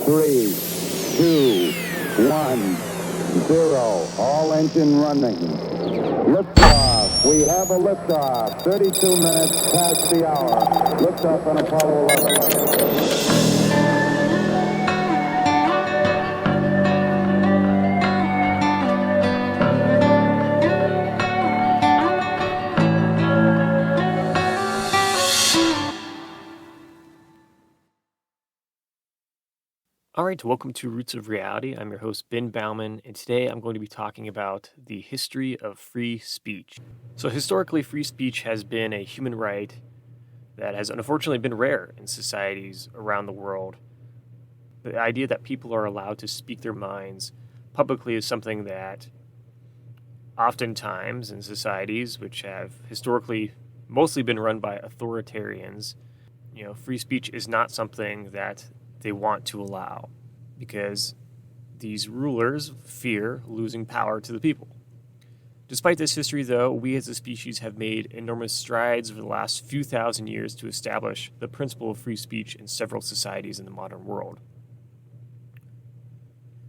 3, 2, 1, 0. All engine running. Liftoff. We have a liftoff. 32 minutes past the hour. Liftoff on Apollo 11. All right, welcome to Roots of Reality. I'm your host, Ben Bauman, and today I'm going to be talking about the history of free speech. So historically, free speech has been a human right that has unfortunately been rare in societies around the world. The idea that people are allowed to speak their minds publicly is something that oftentimes in societies which have historically mostly been run by authoritarians, free speech is not something that they want to allow because these rulers fear losing power to the people. Despite this history, though, we as a species have made enormous strides over the last few thousand years to establish the principle of free speech in several societies in the modern world.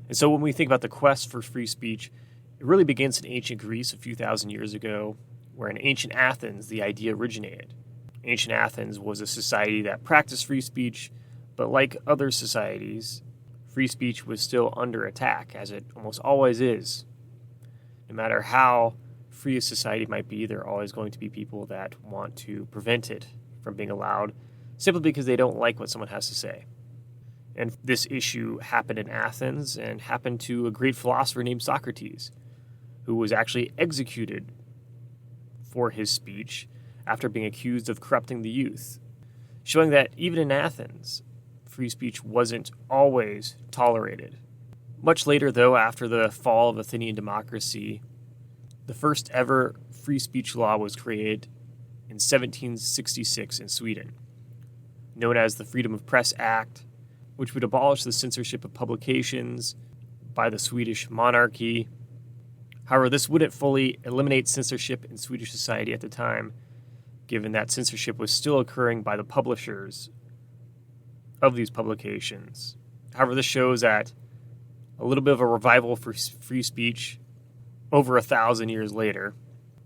And so when we think about the quest for free speech, it really begins in ancient Greece a few thousand years ago, where in ancient Athens the idea originated. Ancient Athens was a society that practiced free speech, but like other societies, free speech was still under attack, as it almost always is. No matter how free a society might be, there are always going to be people that want to prevent it from being allowed, simply because they don't like what someone has to say. And this issue happened in Athens and happened to a great philosopher named Socrates, who was actually executed for his speech after being accused of corrupting the youth, showing that even in Athens, free speech wasn't always tolerated. Much later, though, after the fall of Athenian democracy, the first ever free speech law was created in 1766 in Sweden, known as the Freedom of Press Act, which would abolish the censorship of publications by the Swedish monarchy. However, this wouldn't fully eliminate censorship in Swedish society at the time, given that censorship was still occurring by the publishers of these publications. However, this shows that a little bit of a revival for free speech over 1,000 years later.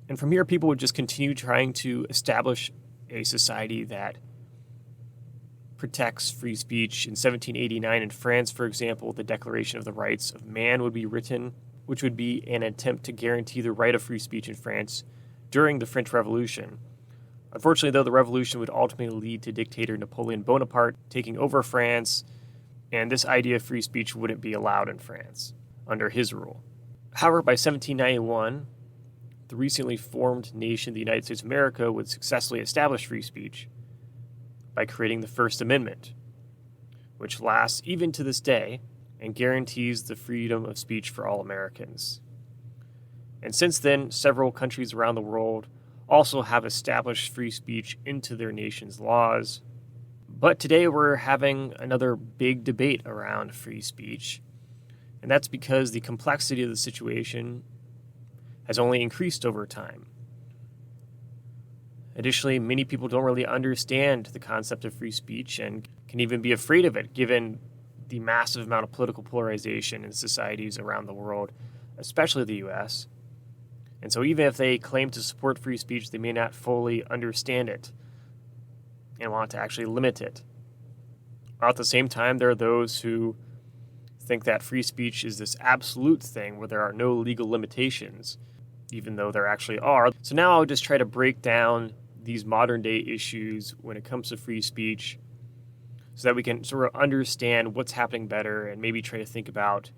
And from here, people would just continue trying to establish a society that protects free speech. In 1789 in France, for example, the Declaration of the Rights of Man would be written, which would be an attempt to guarantee the right of free speech in France during the French Revolution. Unfortunately, though, the revolution would ultimately lead to dictator Napoleon Bonaparte taking over France, and this idea of free speech wouldn't be allowed in France under his rule. However, by 1791, the recently formed nation, the United States of America, would successfully establish free speech by creating the First Amendment, which lasts even to this day and guarantees the freedom of speech for all Americans. And since then, several countries around the world also have established free speech into their nation's laws. But today we're having another big debate around free speech, and that's because the complexity of the situation has only increased over time. Additionally, many people don't really understand the concept of free speech and can even be afraid of it, given the massive amount of political polarization in societies around the world, especially the U.S., and so even if they claim to support free speech, they may not fully understand it and want to actually limit it. While at the same time, there are those who think that free speech is this absolute thing where there are no legal limitations, even though there actually are. So now I'll just try to break down these modern day issues when it comes to free speech so that we can sort of understand what's happening better and maybe try to think about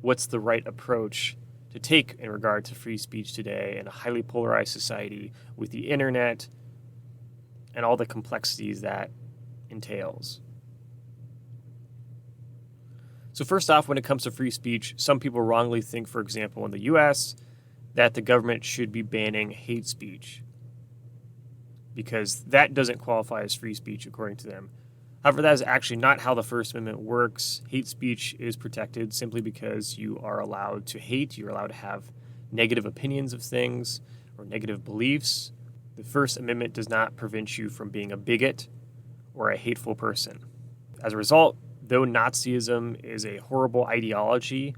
what's the right approach to take in regard to free speech today in a highly polarized society with the internet and all the complexities that entails. So first off, when it comes to free speech, some people wrongly think, for example, in the U.S., that the government should be banning hate speech because that doesn't qualify as free speech according to them. However, that is actually not how the First Amendment works. Hate speech is protected simply because you are allowed to hate, you're allowed to have negative opinions of things or negative beliefs. The First Amendment does not prevent you from being a bigot or a hateful person. As a result, though Nazism is a horrible ideology,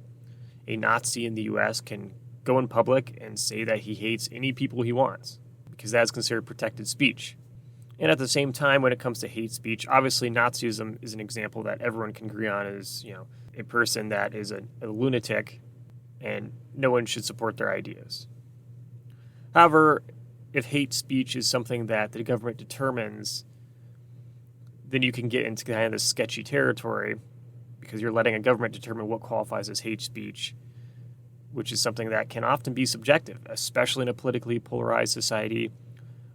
a Nazi in the US can go in public and say that he hates any people he wants, because that's considered protected speech. And at the same time, when it comes to hate speech, obviously Nazism is an example that everyone can agree on is, a person that is a lunatic and no one should support their ideas. However, if hate speech is something that the government determines, then you can get into kind of this sketchy territory because you're letting a government determine what qualifies as hate speech, which is something that can often be subjective, especially in a politically polarized society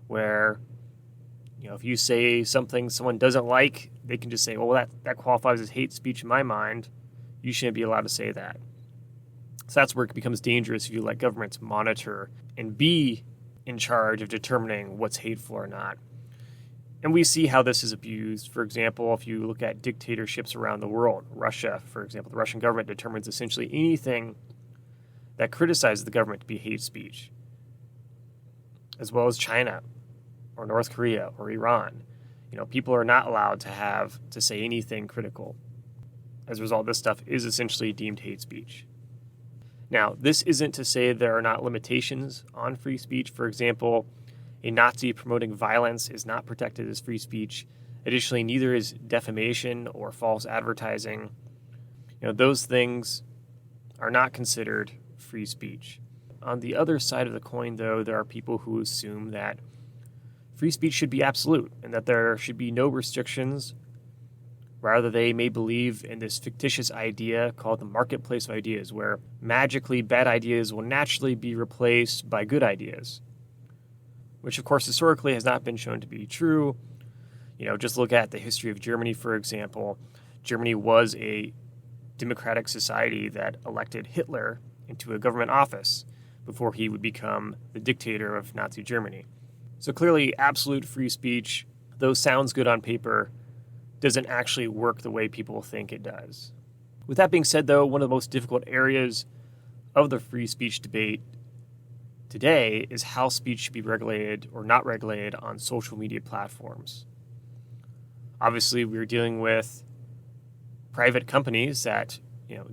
where, if you say something someone doesn't like, they can just say, well, that qualifies as hate speech in my mind. You shouldn't be allowed to say that. So that's where it becomes dangerous if you let governments monitor and be in charge of determining what's hateful or not. And we see how this is abused. For example, if you look at dictatorships around the world, Russia, for example, the Russian government determines essentially anything that criticizes the government to be hate speech, as well as China or North Korea or Iran. People are not allowed to say anything critical. As a result, this stuff is essentially deemed hate speech. Now, this isn't to say there are not limitations on free speech. For example, a Nazi promoting violence is not protected as free speech. Additionally, neither is defamation or false advertising. Those things are not considered free speech. On the other side of the coin, though, there are people who assume that free speech should be absolute and that there should be no restrictions. Rather, they may believe in this fictitious idea called the marketplace of ideas, where magically bad ideas will naturally be replaced by good ideas, which, of course, historically has not been shown to be true. Just look at the history of Germany, for example. Germany was a democratic society that elected Hitler into a government office before he would become the dictator of Nazi Germany. So clearly, absolute free speech, though sounds good on paper, doesn't actually work the way people think it does. With that being said, though, one of the most difficult areas of the free speech debate today is how speech should be regulated or not regulated on social media platforms. Obviously, we're dealing with private companies that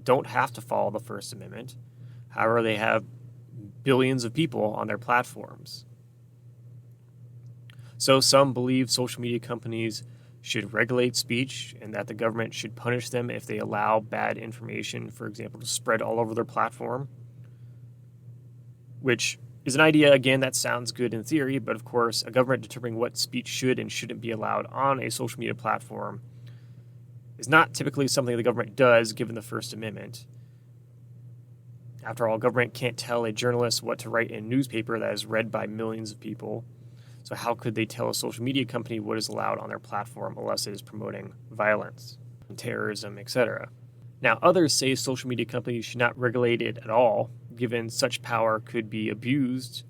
don't have to follow the First Amendment. However, they have billions of people on their platforms. So some believe social media companies should regulate speech and that the government should punish them if they allow bad information, for example, to spread all over their platform, which is an idea, again, that sounds good in theory, but of course, a government determining what speech should and shouldn't be allowed on a social media platform is not typically something the government does, given the First Amendment. After all, government can't tell a journalist what to write in a newspaper that is read by millions of people. So how could they tell a social media company what is allowed on their platform unless it is promoting violence, terrorism, etc.? Now, others say social media companies should not regulate it at all, given such power could be abused,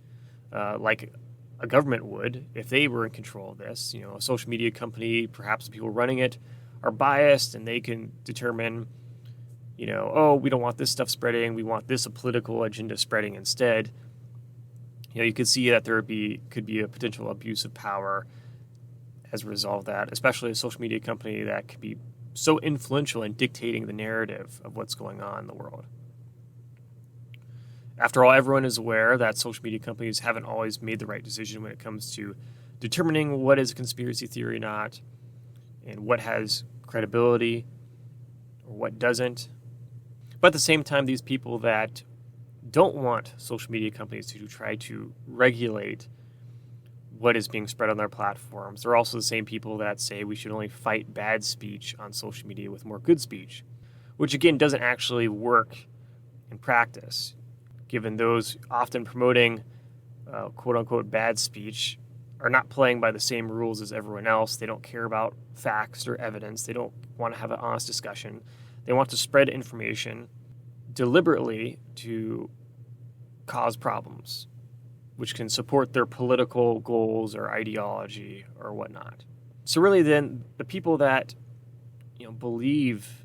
like a government would if they were in control of this. A social media company, perhaps the people running it, are biased and they can determine, we don't want this stuff spreading, we want this political agenda spreading instead. You could see that there could be a potential abuse of power as a result of that, especially a social media company that could be so influential in dictating the narrative of what's going on in the world. After all, everyone is aware that social media companies haven't always made the right decision when it comes to determining what is a conspiracy theory or not, and what has credibility or what doesn't. But at the same time, these people that don't want social media companies to try to regulate what is being spread on their platforms, they're also the same people that say we should only fight bad speech on social media with more good speech, which again doesn't actually work in practice, given those often promoting quote-unquote bad speech are not playing by the same rules as everyone else. They don't care about facts or evidence. They don't want to have an honest discussion. They want to spread information deliberately to cause problems, which can support their political goals or ideology or whatnot. So really then, the people that believe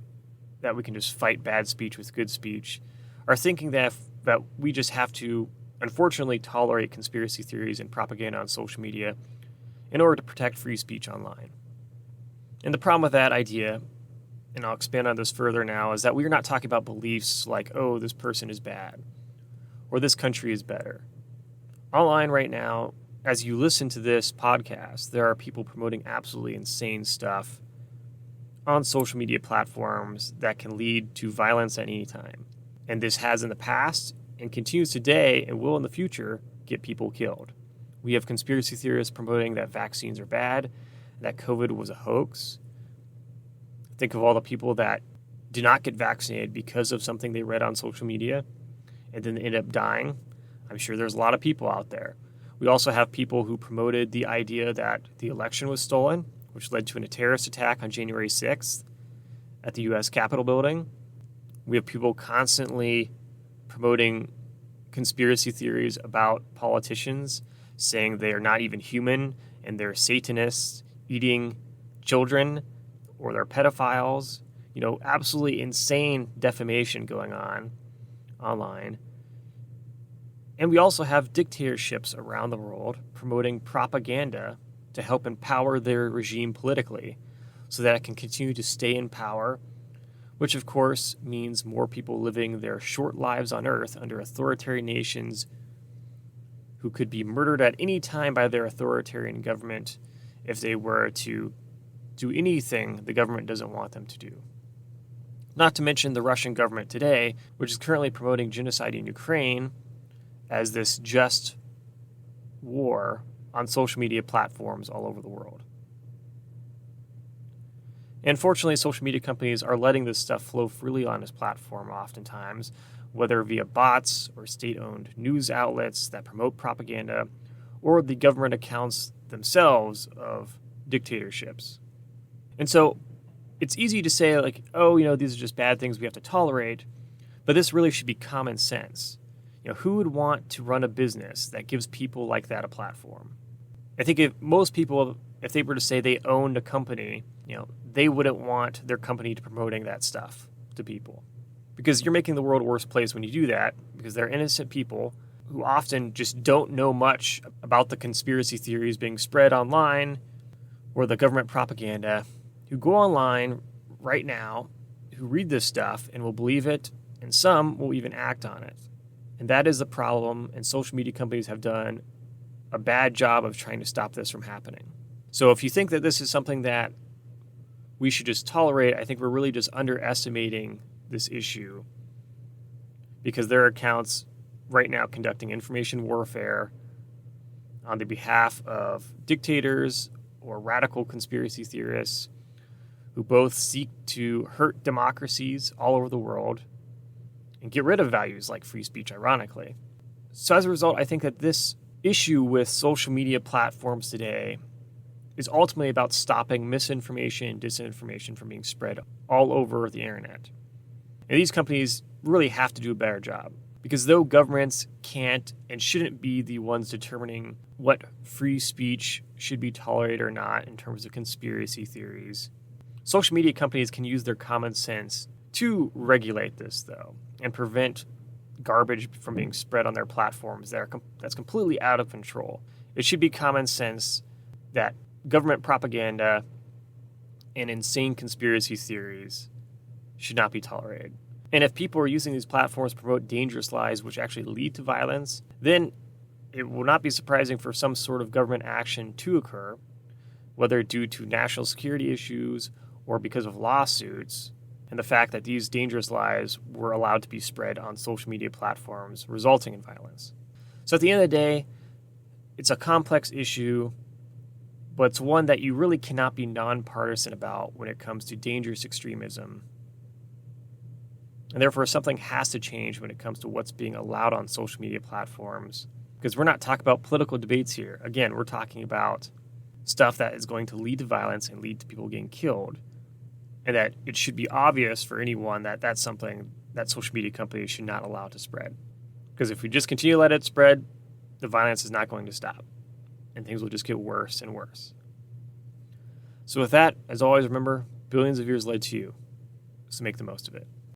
that we can just fight bad speech with good speech are thinking that we just have to, unfortunately, tolerate conspiracy theories and propaganda on social media in order to protect free speech online. And the problem with that idea and I'll expand on this further now, is that we are not talking about beliefs like, oh, this person is bad, or this country is better. Online right now, as you listen to this podcast, there are people promoting absolutely insane stuff on social media platforms that can lead to violence at any time. And this has in the past and continues today and will in the future get people killed. We have conspiracy theorists promoting that vaccines are bad, that COVID was a hoax. Think of all the people that did not get vaccinated because of something they read on social media and then end up dying. I'm sure there's a lot of people out there. We also have people who promoted the idea that the election was stolen, which led to a terrorist attack on January 6th at the U.S. Capitol building. We have people constantly promoting conspiracy theories about politicians, saying they are not even human and they're Satanists eating children or they're pedophiles. Absolutely insane defamation going on online. And we also have dictatorships around the world promoting propaganda to help empower their regime politically so that it can continue to stay in power, which of course means more people living their short lives on earth under authoritarian nations who could be murdered at any time by their authoritarian government if they were to do anything the government doesn't want them to do. Not to mention the Russian government today, which is currently promoting genocide in Ukraine as this just war on social media platforms all over the world. And fortunately, social media companies are letting this stuff flow freely on this platform oftentimes, whether via bots or state-owned news outlets that promote propaganda, or the government accounts themselves of dictatorships. And so it's easy to say, like, these are just bad things we have to tolerate, but this really should be common sense. Who would want to run a business that gives people like that a platform? I think if most people, if they were to say they owned a company, they wouldn't want their company to promoting that stuff to people. Because you're making the world a worse place when you do that, because they're innocent people who often just don't know much about the conspiracy theories being spread online or the government propaganda, who go online right now, who read this stuff and will believe it, and some will even act on it. And that is the problem, and social media companies have done a bad job of trying to stop this from happening. So if you think that this is something that we should just tolerate, I think we're really just underestimating this issue, because there are accounts right now conducting information warfare on the behalf of dictators or radical conspiracy theorists who both seek to hurt democracies all over the world and get rid of values like free speech, ironically. So as a result, I think that this issue with social media platforms today is ultimately about stopping misinformation and disinformation from being spread all over the internet. And these companies really have to do a better job, because though governments can't and shouldn't be the ones determining what free speech should be tolerated or not in terms of conspiracy theories, social media companies can use their common sense to regulate this, though, and prevent garbage from being spread on their platforms that's completely out of control. It should be common sense that government propaganda and insane conspiracy theories should not be tolerated. And if people are using these platforms to promote dangerous lies which actually lead to violence, then it will not be surprising for some sort of government action to occur, whether due to national security issues or because of lawsuits, and the fact that these dangerous lies were allowed to be spread on social media platforms, resulting in violence. So at the end of the day, it's a complex issue, but it's one that you really cannot be nonpartisan about when it comes to dangerous extremism. And therefore, something has to change when it comes to what's being allowed on social media platforms, because we're not talking about political debates here. Again, we're talking about stuff that is going to lead to violence and lead to people getting killed. And that it should be obvious for anyone that that's something that social media companies should not allow to spread. Because if we just continue to let it spread, the violence is not going to stop. And things will just get worse and worse. So with that, as always, remember, billions of years led to you. So make the most of it.